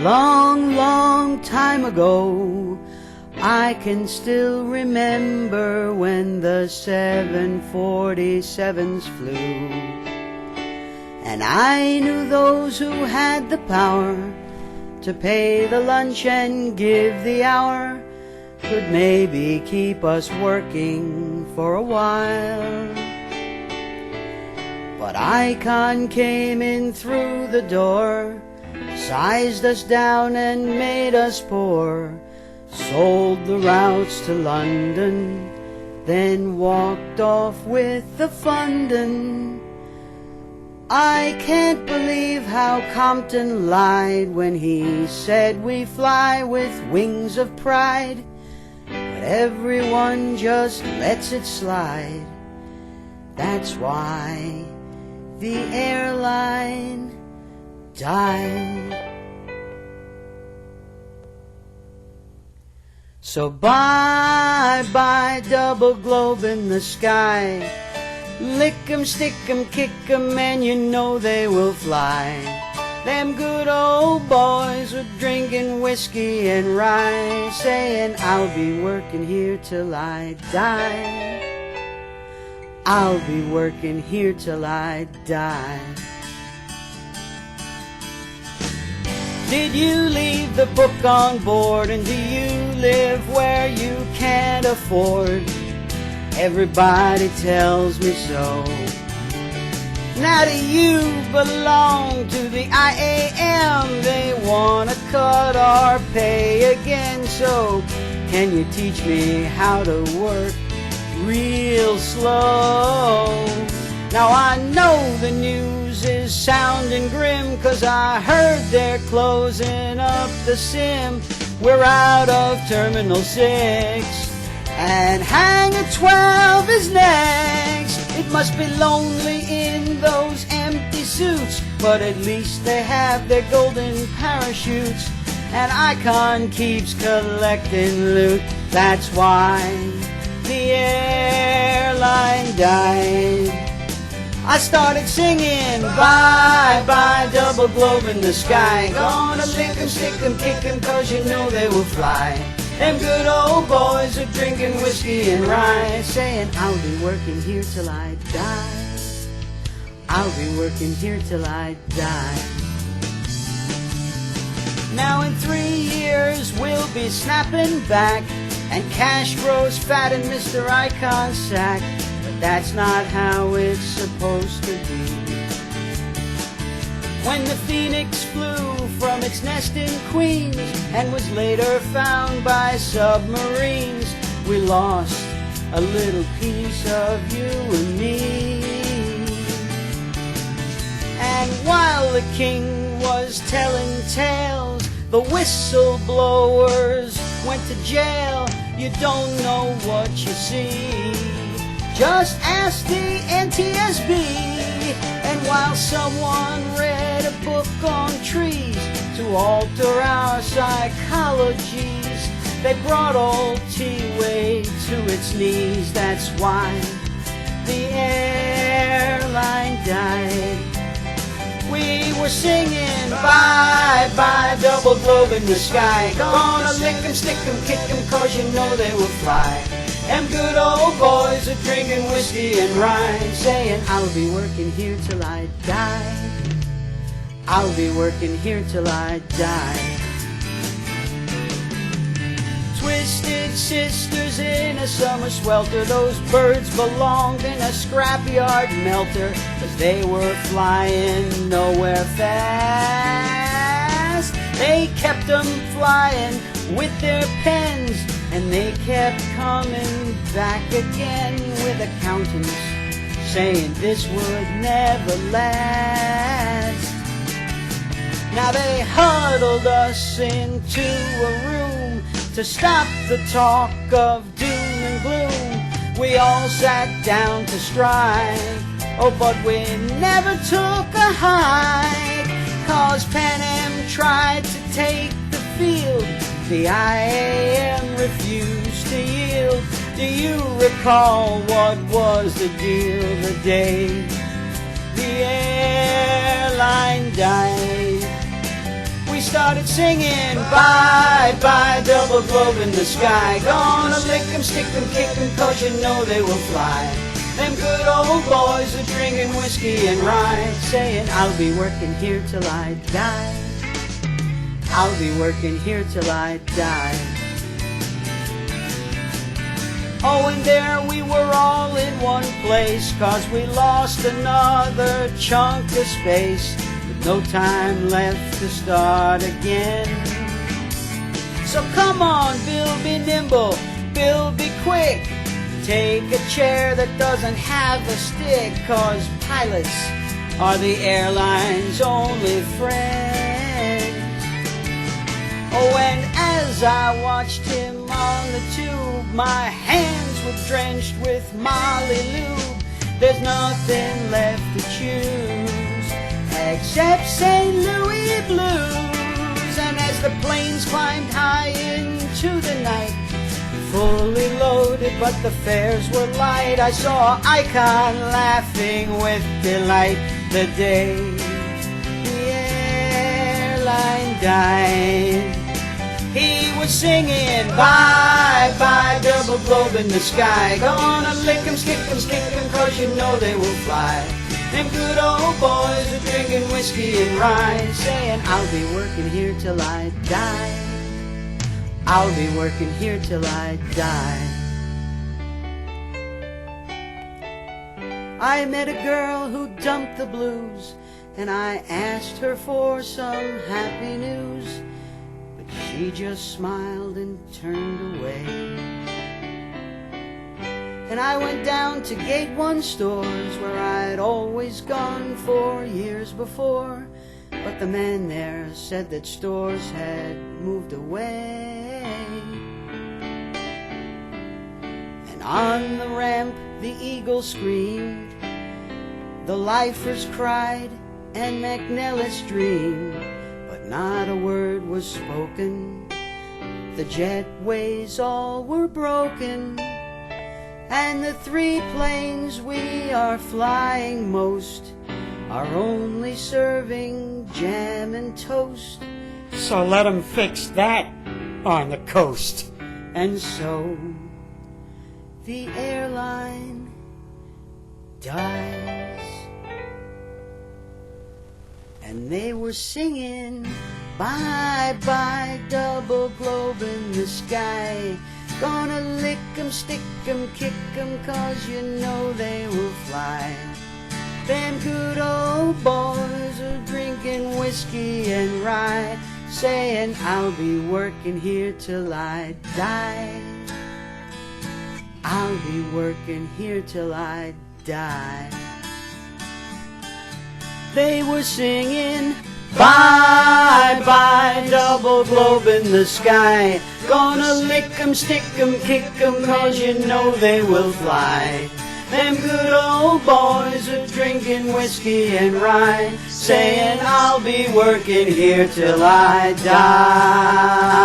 long, long time ago, I can still remember when the 747s flew. And I knew those who had the power to pay the lunch and give the hour could maybe keep us working for a while. But Icon came in through the door, sized us down and made us poor, sold the routes to London, then walked off with the funding. I can't believe how Compton lied when he said we fly with wings of pride, but everyone just lets it slide. That's why the airline died. So bye-bye double globe in the sky, lick 'em, stick 'em, kick 'em, and you know they will fly. Them good old boys were drinking whiskey and rye, saying I'll be working here till I die. I'll be working here till I die. Did you leave the book on board, and do you live where you can't afford? Everybody tells me so. Now do you belong to the IAM? They want to cut our pay again, so can you teach me how to work real slow? Now I know the news is sounding grim, 'cause I heard they're closing up the sim. We're out of Terminal 6 and Hangar 12 is next. It must be lonely in those empty suits, but at least they have their golden parachutes, and Icon keeps collecting loot. That's why the airline died. I started singing bye-bye double globe in the sky, gonna lick 'em, stick 'em, kick 'em, 'cause you know they will fly. Them good old boys are drinking whiskey and rye, saying I'll be working here till I die. I'll be working here till I die. Now in 3 years we'll be snapping back, and cash grows fat in Mr. Icon's sack. But that's not how it's supposed to be. When the Phoenix flew from its nest in Queens and was later found by submarines, we lost a little piece of you and me. And while the king was telling tales, the whistleblowers went to jail. You don't know what you see, just ask the NTSB. And while someone read a book on trees to alter our psychologies, they brought old TWA to its knees. That's why the airline died. We were singing bye-bye double globe in the sky, gonna lick 'em, stick 'em, kick 'em, 'cause you know they will fly. Them good old boys are drinking whiskey and rye, saying I'll be working here till I die. I'll be working here till I die. Twisted sisters in a summer swelter, those birds belonged in a scrapyard melter, 'cause they were flying nowhere fast. They kept them flying with their pens, and they kept coming back again with accountants saying this would never last. Now they huddled us into a room to stop the talk of doom and gloom. We all sat down to strike, oh, but we never took a hike, 'cause Pan Am tried to take the field. The IAM refused to yield. Do you recall what was the deal the day the airline died? We started singing, bye, bye, double globe in the sky. Gonna lick 'em, stick 'em, kick 'em, 'cause you know they will fly. Them good old boys are drinking whiskey and rye, saying, I'll be working here till I die. I'll be working here till I die. Oh, and there we were all in one place, 'cause we lost another chunk of space, with no time left to start again. So come on, Bill, be nimble, Bill, be quick. Take a chair that doesn't have a stick, 'cause pilots are the airline's only friends. Oh, and as I watched him on the tube, my hands were drenched with Molly Lube. There's nothing left to choose except St. Louis blues. And as the planes climbed high into the night, fully loaded but the fares were light, I saw Icon laughing with delight the day the airline died. He was singing, bye, bye, double globe in the sky. Gonna lick 'em, stick 'em, stick 'em, 'cause you know they will fly. Them good old boys are drinking whiskey and rye, saying, I'll be working here till I die. I'll be working here till I die. I met a girl who dumped the blues, and I asked her for some happy news, but she just smiled and turned away. And I went down to Gate 1 stores, where I'd always gone for years before, but the man there said that stores had moved away. And on the ramp the eagle screamed, the lifers cried, and McNellis dreamed, but not a word was spoken. The jetways all were broken, and the 3 planes we are flying most are only serving jam and toast. So let 'em fix that on the coast. And so the airline dies. And they were singing, bye, bye, double globe in the sky. Gonna lick 'em, stick 'em, kick 'em, 'cause you know they will fly. Them good old boys are drinking whiskey and rye, saying, I'll be working here till I die. I'll be working here till I die. They were singing, bye, bye, double globe in the sky. Gonna lick 'em, stick 'em, kick 'em, 'cause you know they will fly. Them good old boys are drinking whiskey and rye, saying, I'll be working here till I die.